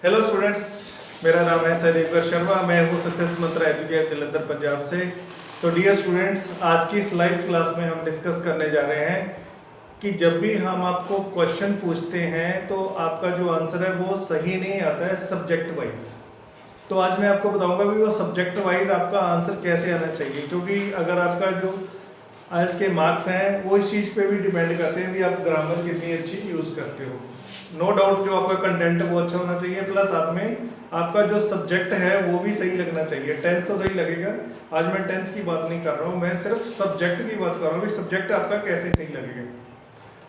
Hello students, मेरा नाम है सैदेवर शर्मा। मैं हूँ सक्सेस मंत्रा एजुकेट जलंधर पंजाब से। तो डियर स्टूडेंट्स, आज की इस लाइव क्लास में हम डिस्कस करने जा रहे हैं कि जब भी हम आपको क्वेश्चन पूछते हैं तो आपका जो आंसर है वो सही नहीं आता है सब्जेक्ट वाइज। तो आज मैं आपको बताऊंगा भी वो सब्जेक्ट वाइज आपका आंसर कैसे आना चाहिए, क्योंकि अगर आपका जो आइल्स के मार्क्स हैं वो इस चीज़ पे भी डिपेंड करते हैं कि आप ग्रामर कितनी अच्छी यूज़ करते हो। नो डाउट जो आपका कंटेंट है वो अच्छा होना चाहिए, प्लस साथ में आपका जो सब्जेक्ट है वो भी सही लगना चाहिए। टेंस तो सही लगेगा, आज मैं टेंस की बात नहीं कर रहा हूँ, मैं सिर्फ सब्जेक्ट की बात कर रहा हूँ कि सब्जेक्ट आपका कैसे सही लगेगा।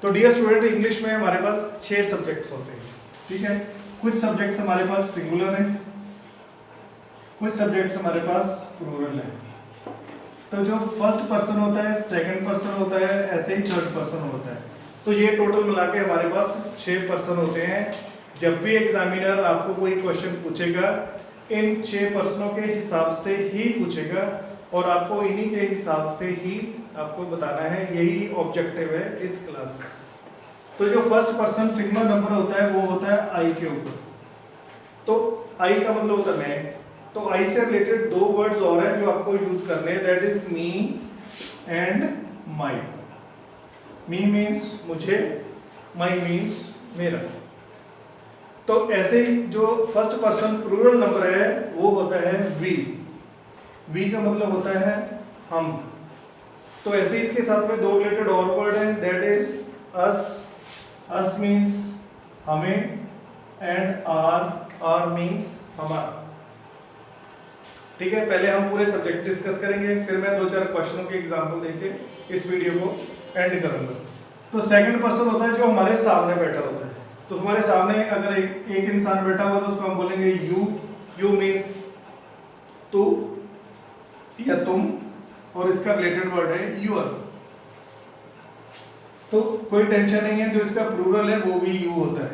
तो डियर स्टूडेंट, इंग्लिश में हमारे पास 6 सब्जेक्ट्स होते हैं, ठीक है। कुछ सब्जेक्ट्स हमारे पास सिंगुलर है, कुछ सब्जेक्ट्स हमारे पास प्लूरल है। तो जो फर्स्ट पर्सन होता है, सेकंड पर्सन होता है, ऐसे ही थर्ड पर्सन होता है। तो ये टोटल मिला के हमारे पास 6 पर्सन होते हैं। जब भी एग्जामिनर आपको कोई क्वेश्चन पूछेगा, इन 6 पर्सनों के हिसाब से ही पूछेगा और आपको इन्हीं के हिसाब से ही आपको बताना है। यही ऑब्जेक्टिव है इस क्लास का। तो जो फर्स्ट पर्सन सिंगुलर नंबर होता है वो होता है आई के ऊपर। तो आई का मतलब होता है मैं। तो आई से रिलेटेड 2 वर्ड्स और हैं जो आपको यूज करने हैं, that is me and my. Me means मुझे, माई मीन्स मेरा। तो ऐसे ही जो फर्स्ट पर्सन प्लूरल नंबर है वो होता है वी। वी का मतलब होता है हम। तो ऐसे ही इसके साथ में 2 रिलेटेड और वर्ड है, that is us. Us means हमें एंड आर मीन्स हमारा। ठीक है, पहले हम पूरे सब्जेक्ट डिस्कस करेंगे, फिर मैं 2-4 क्वेश्चनों के एग्जांपल देके इस वीडियो को एंड करूंगा। तो सेकंड पर्सन होता है जो हमारे सामने बैठा होता है। तो तुम्हारे सामने अगर एक इंसान बैठा हुआ तो उसको हम बोलेंगे यू। यू मीन्स तू या तुम, और इसका रिलेटेड वर्ड है यूर। तो कोई टेंशन नहीं है, जो इसका प्लूरल है वो भी यू होता है।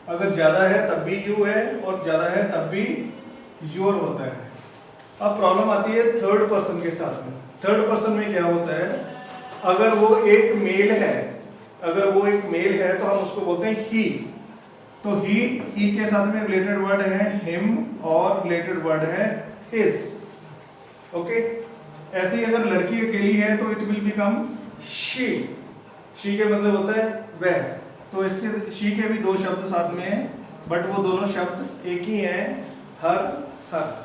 अगर ज्यादा है तब भी यू है और ज्यादा है तब भी योर होता है। अब प्रॉब्लम आती है थर्ड पर्सन के साथ में। थर्ड पर्सन में क्या होता है, अगर वो एक मेल है तो हम उसको बोलते हैं ही। तो ही के साथ में रिलेटेड वर्ड है हिम और रिलेटेड वर्ड है हिज। ओके, ऐसे ही अगर लड़की अकेली है तो it will become she. She के मतलब होता है वह। तो इसके शी के भी 2 शब्द साथ में हैं, बट वो दोनों शब्द एक ही हैं, हर।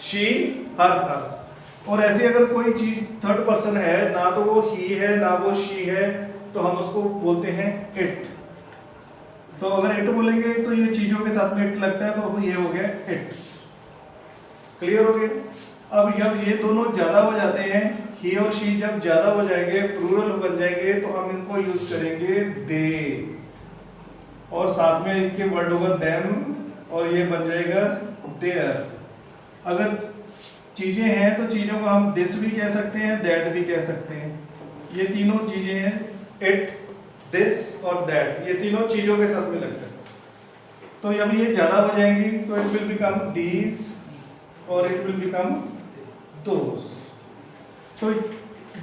She her. और ऐसे अगर कोई चीज थर्ड पर्सन है, ना तो वो ही है ना वो शी है, तो हम उसको बोलते हैं इट। तो अगर इट बोलेंगे तो ये चीजों के साथ में इट लगता है, तो ये हो गया इट्स। क्लियर हो गया। अब जब ये दोनों ज्यादा हो जाते हैं, ही और शी जब ज्यादा हो जाएंगे, प्लूरल बन जाएंगे, तो हम इनको यूज करेंगे दे, और साथ में इनके वर्ड होगा देम, और ये बन जाएगा देयर। अगर चीजें हैं तो चीजों को हम दिस भी कह सकते हैं, दैट भी कह सकते हैं। ये तीनों चीजें हैं, इट, दिस और दैट, ये तीनों चीजों के साथ में लगता है। तो जब ये ज्यादा हो जाएंगी तो इट विल बिकम दीज और इट विल बिकम दोस। तो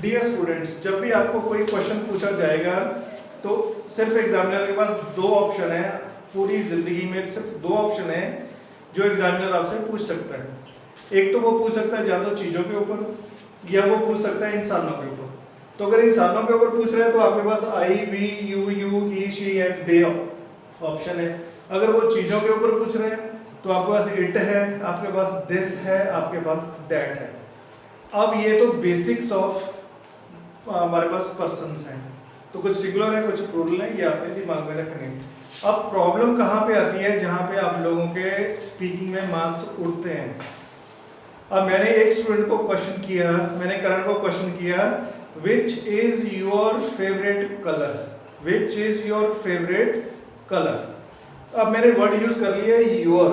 डियर स्टूडेंट्स, जब भी आपको कोई क्वेश्चन पूछा जाएगा तो सिर्फ एग्जामिनर के पास 2 ऑप्शन है। पूरी जिंदगी में सिर्फ 2 ऑप्शन है जो एग्जामिनर आपसे पूछ सकता है। एक तो वो पूछ सकता है या तो चीजों के ऊपर, या वो पूछ सकता है इंसानों के ऊपर। तो अगर इंसानों के ऊपर पूछ रहे हैं तो आपके पास I, we, you, he, she and they option है। अगर वो चीजों के ऊपर पूछ रहे हैं तो आपके पास इट है, आपके पास दिस है, आपके पास दैट है। अब ये तो बेसिक्स ऑफ हमारे पास पर्सन्स हैं। तो कुछ सिंगुलर है, कुछ प्लूरल है, ये आपने दिमाग में रखने हैं। अब प्रॉब्लम कहाँ पे आती है, जहाँ पे आप लोगों के स्पीकिंग में मार्क्स उड़ते हैं। अब मैंने एक स्टूडेंट को क्वेश्चन किया, मैंने करण को क्वेश्चन किया, which is your favourite colour, which is your favourite colour. अब मैंने वर्ड यूज कर लिया योर,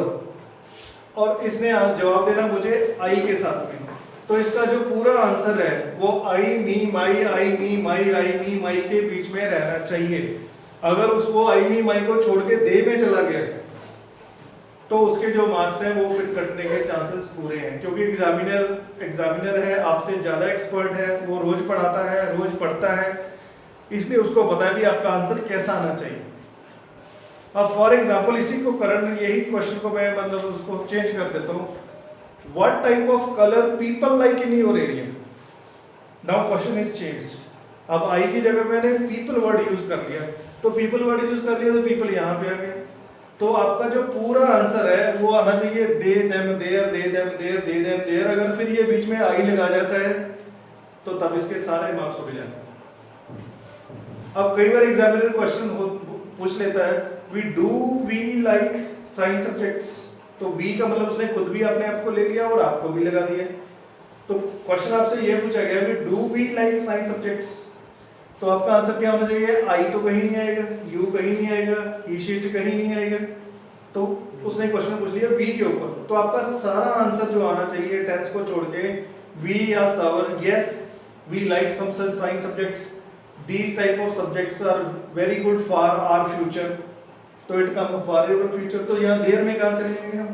और इसने जवाब देना मुझे आई के साथ में। तो इसका जो पूरा आंसर है वो आई मी माई, आई मी माई, आई मी माई के बीच में रहना चाहिए। अगर उसको आई मी माई को छोड़ के दे में चला गया तो उसके जो मार्क्स हैं वो फिर कटने के चांसेस पूरे हैं, क्योंकि एग्जामिनर है, आपसे ज़्यादा एक्सपर्ट है, वो रोज पढ़ाता है, रोज पढ़ता है, इसलिए उसको पता है भी आपका आंसर कैसा आना चाहिए। अब फॉर एग्जांपल इसी को करंट यही क्वेश्चन को मैं मतलब उसको चेंज कर देता हूँ, what type of colour people like in your area. Now question is changed, अब आई की जगह मैंने पीपल वर्ड यूज कर लिया, तो पीपल वर्ड यूज कर लिया तो पीपल यहाँ पे आ गया। तो आपका जो पूरा आंसर है वो आना चाहिए they them their, they them their, they them their. अगर फिर ये बीच में आई लगा जाता है तो तब इसके सारे मार्क्स उड़ जाते हैं। अब कई बार एग्जामिनर क्वेश्चन पूछ लेता है we do we like science subjects, तो वी का मतलब उसने खुद भी अपने आप को ले लिया और आपको भी लगा दिया। तो क्वेश्चन आपसे ये पूछा गया we do we like science subjects, तो आपका आंसर क्या होना चाहिए, आई तो कहीं नहीं आएगा, यू कहीं नहीं आएगा, ही शीट कहीं नहीं आएगा। तो उसने क्वेश्चन पूछ लिया वी के ऊपर, तो आपका सारा आंसर जो आना चाहिए टेंस को छोड़ के वी या सवर, yes we like some science subjects, these type of subjects are very good for our future, तो it come for your future. तो यहाँ देर में कहाँ चले जाएंगे हम।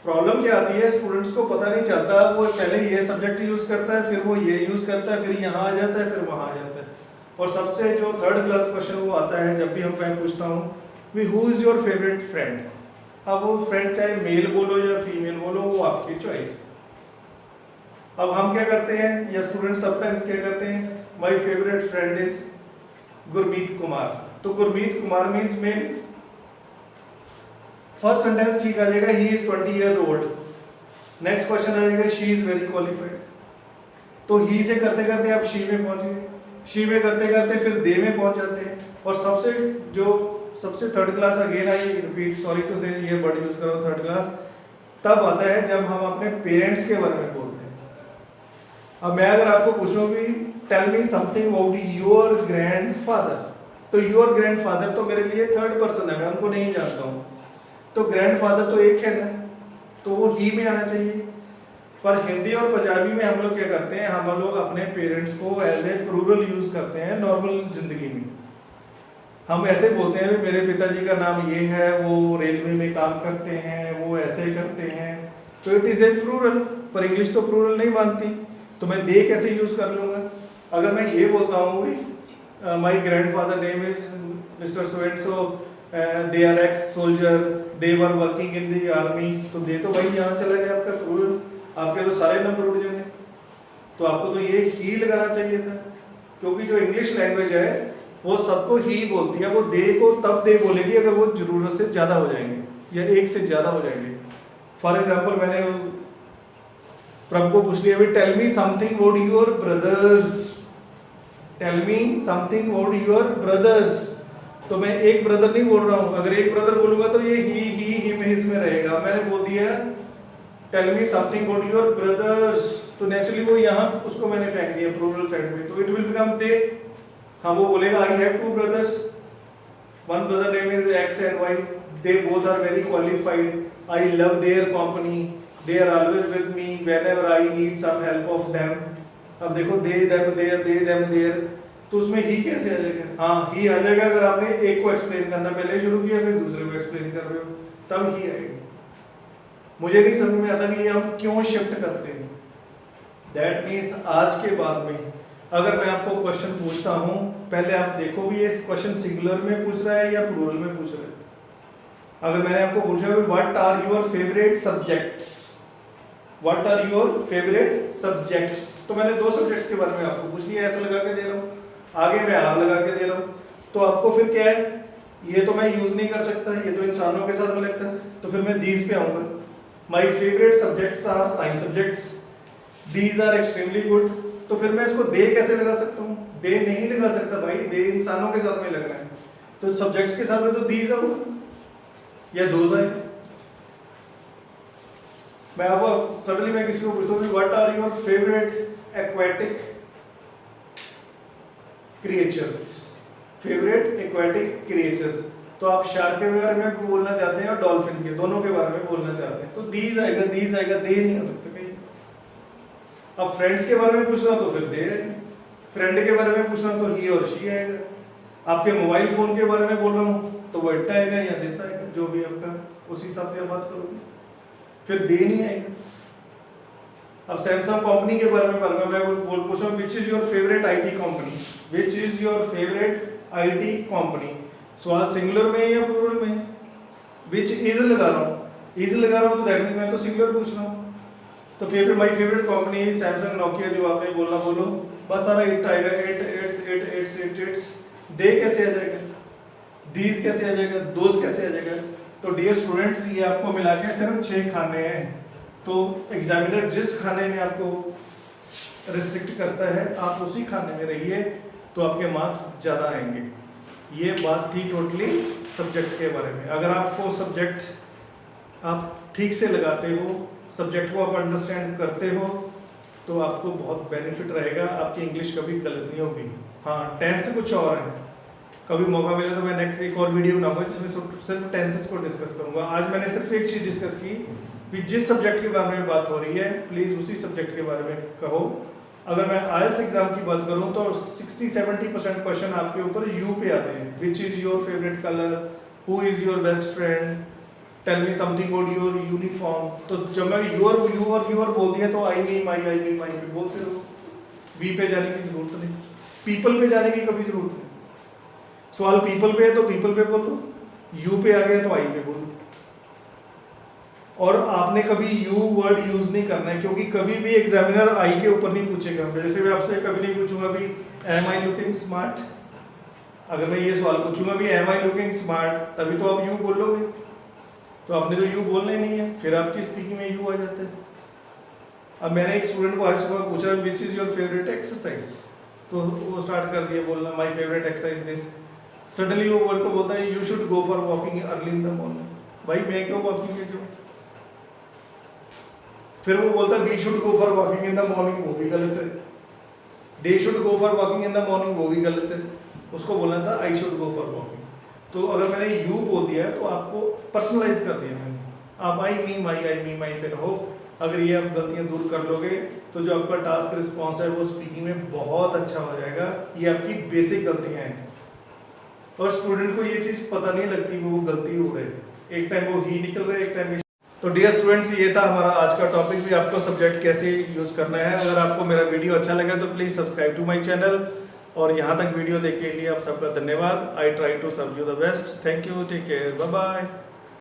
प्रॉब्लम क्या आती है, स्टूडेंट्स को पता नहीं चलता, वो पहले ये सब्जेक्ट यूज करता है, फिर वो ये यूज करता है, फिर यहाँ आ जाता है, फिर वहाँ आ जाता है। और सबसे जो थर्ड क्लास क्वेश्चन वो आता है जब भी मैं पूछता हूँ we who is your favourite friend. अब वो फ्रेंड चाहे मेल बोलो या फीमेल बोलो, वो आपकी चॉइस। अब हम क्या करते हैं, या स्टूडेंट समटाइम्स क्या करते हैं, my favourite friend is Gurmeet Kumar, तो Gurmeet Kumar means male. First sentence ठीक आ जाएगा, he is 20 year old. Next question आ जाएगा शी इज वेरी क्वालिफाइड, तो ही से करते करते आप शी में पहुंच गए, शी में करते करते फिर दे में पहुंच जाते हैं। और सबसे third class, again I repeat, sorry to say ये वर्ड यूज करो थर्ड क्लास, तब आता है जब हम अपने पेरेंट्स के बारे में बोलते हैं। अब मैं अगर आपको पूछूं भी tell me something about your grandfather, तो योर ग्रैंडफादर तो मेरे लिए थर्ड पर्सन है, मैं उनको नहीं जानता हूँ, तो ग्रैंडफादर तो एक है ना, तो वो ही में आना चाहिए। पर हिंदी और पंजाबी में हम लोग क्या करते हैं, हम लोग अपने पेरेंट्स को एज ए प्लूरल यूज करते हैं। नॉर्मल जिंदगी में हम ऐसे बोलते हैं मेरे पिताजी का नाम ये है, वो रेलवे में काम करते हैं, वो ऐसे करते हैं, तो इट इज ए प्लूरल। पर इंग्लिश तो प्लूरल नहीं मानती, तो मैं दे कैसे यूज कर लूंगा। अगर मैं ये बोलता हूँ my grandfather name is mister so and so, they are ex soldier, they were working in the army, तो दे तो भाई यहाँ चला गया आपका प्लूरल, आपके तो सारे नंबर उड़ जाएंगे। तो आपको तो ये ही लगाना चाहिए था, क्योंकि जो इंग्लिश लैंग्वेज है वो सबको ही बोलती है, वो दे को तब दे बोलेगी अगर वो जरूरत से ज्यादा हो जाएंगे या एक से ज्यादा हो जाएंगे। फॉर एग्जाम्पल मैंने प्रभु को पूछ लिया, tell me something about your brothers, tell me something about your brothers, तो मैं एक ब्रदर नहीं बोल रहा हूँ, अगर एक ब्रदर बोलूंगा तो ये ही हिम हिज में रहेगा। मैंने बोल दिया tell me something about your brothers, तो नेचुरली वो यहाँ उसको मैंने फेंक दिया प्लूरल साइड में, तो इट विल बिकम दे। हाँ वो बोलेगा I have two brothers, one brother name is X and Y, they both are very qualified, I love their company, they are always with me whenever I need some help of them. अब देखो they them their, they them their, तो उसमें ही कैसे आ जाएगा, हाँ ही आ जाएगा अगर आपने एक को एक्सप्लेन करना पहले शुरू किया फिर दूसरे को एक्सप्लेन कर रहे हो, तब ही आएगा। मुझे नहीं समझ में आता भी ये हम क्यों शिफ्ट करते हैं। दैट मीन्स आज के बाद में अगर मैं आपको क्वेश्चन पूछता हूं, पहले आप देखो भी ये क्वेश्चन सिंगुलर में पूछ रहा है या प्लूरल में पूछ रहा है। अगर मैंने आपको पूछा what are your favourite subjects, what are your favourite subjects, तो मैंने दो सब्जेक्ट्स के बारे में आपको पूछ लिया, ऐसा लगा के दे रहा हूँ, आगे मैं आर लगा के दे रहा हूँ, तो आपको फिर क्या है, ये तो मैं यूज नहीं कर सकता, ये तो इंसानों के साथ में लगता है, तो फिर मैं दीज पे आऊंगा। My favourite subjects are science subjects, these are extremely good, तो फिर मैं इसको दे कैसे लगा सकता हूँ, दे नहीं लगा सकता भाई, दे इंसानों के साथ में लग रहा है, तो सब्जेक्ट्स के साथ में तो दीज आऊंगा या दोज आए। मैं अब सडनली मैं किसी को पूछता हूँ what are your favourite aquatic creatures, favourite aquatic creatures, तो आप शार्क के बारे में बोलना चाहते हैं और डॉल्फिन के, दोनों के बारे में बोलना चाहते हैं, तो दीज आएगा, दे नहीं आ सकते कहीं। अब फ्रेंड्स के बारे में पूछना तो फिर दे, फ्रेंड के बारे में पूछना तो ही और शी आएगा, आपके मोबाइल फोन के बारे में बोल रहा हूँ तो वो इट्टा आएगा या दिस आएगा, जो भी आपका उस हिसाब से आप बात करोगे, फिर दे नहीं आएगा। अब सैमसंग कंपनी के बारे में मैं पूछ रहा हूँ which is your favourite IT company, which is your favourite IT company, सवाल सिंगुलर में है या प्लूरल में है? विच इज लगा रहा हूँ, इज लगा रहा हूँ तो दैट मीन्स मैं तो सिंगुलर पूछ रहा हूँ। तो favourite my favourite company is Samsung Nokia, जो आपने बोलना बोलो, बस सारा इट आएगा, इट्स। दे कैसे आ जाएगा, दीज कैसे आ जाएगा, दोज कैसे आ जाएगा। तो डियर स्टूडेंट्स, ये आपको मिला के सिर्फ 6 खाने हैं। तो एग्जामिनर जिस खाने में आपको रिस्ट्रिक्ट करता है आप उसी खाने में रहिए, तो आपके मार्क्स ज़्यादा आएंगे। ये बात थी टोटली सब्जेक्ट के बारे में। अगर आपको सब्जेक्ट आप ठीक से लगाते हो, सब्जेक्ट को आप अंडरस्टैंड करते हो, तो आपको बहुत बेनिफिट रहेगा, आपकी इंग्लिश कभी गलत नहीं होगी। हाँ, टेंस कुछ और है, कभी मौका मिले तो मैं नेक्स्ट एक और वीडियो बनाऊंगा जिसमें सिर्फ टेंसेस को डिस्कस करूंगा। आज मैंने सिर्फ एक चीज़ डिस्कस की कि जिस सब्जेक्ट के बारे में बात हो रही है प्लीज़ उसी सब्जेक्ट के बारे में कहो। अगर मैं आइल्स एग्जाम की बात करूं तो 60-70% क्वेश्चन आपके ऊपर यू पे आते हैं। Which is your favourite colour, who is your best friend, tell me something about your uniform. तो जब मैं यूर बोल दिया तो आई मी माई पे बोलते रहो, वी पे जाने की जरूरत नहीं, पीपल पे जाने की कभी जरूरत नहीं। सवाल पीपल पे है तो पीपल पे बोलो, यू पे आ गया तो आई पे बोलो। और आपने कभी यू वर्ड यूज नहीं करना है, क्योंकि कभी भी एग्जामिनर आई के ऊपर नहीं पूछेगा। जैसे मैं आपसे कभी नहीं पूछूंगा भी एम आई लुकिंग स्मार्ट, अगर मैं ये सवाल पूछूंगा भी एम आई लुकिंग स्मार्ट, तभी तो आप यू बोलोगे, तो आपने तो यू बोलना ही नहीं है, फिर आपकी स्पीकिंग में यू आ जाता है। अब मैंने एक स्टूडेंट को आज सुबह पूछा which is your favourite exercise, तो वो स्टार्ट कर दिया बोलना my favourite exercise this. Suddenly वो वर्ड को बोलता है you should go for walking early in the morning. भाई मैं क्यों वॉकिंग में क्यों? फिर वो बोलता है we should go for walking in the morning, वो भी गलत है। They should go for walking in the morning, वो भी गलत है। उसको बोलना था I should go for walking. तो अगर मैंने यू बोल दिया है तो आपको पर्सनलाइज कर दिया मैंने, आप आई मी माई पे रहो। अगर ये आप गलतियां दूर कर लोगे तो जो आपका टास्क रिस्पॉन्स है वो स्पीकिंग में बहुत अच्छा हो जाएगा। ये आपकी बेसिक गलतियां हैं और स्टूडेंट को ये चीज़ पता नहीं लगती वो गलती हो रही है। एक टाइम वो ही निकल रहा है, एक टाइम। तो डियर स्टूडेंट्स, ये था हमारा आज का टॉपिक भी, आपको सब्जेक्ट कैसे यूज़ करना है। अगर आपको मेरा वीडियो अच्छा लगा तो please subscribe to my channel, और यहाँ तक वीडियो देखने के लिए आप सबका धन्यवाद। I try to serve you the best. Thank you, take care, bye bye.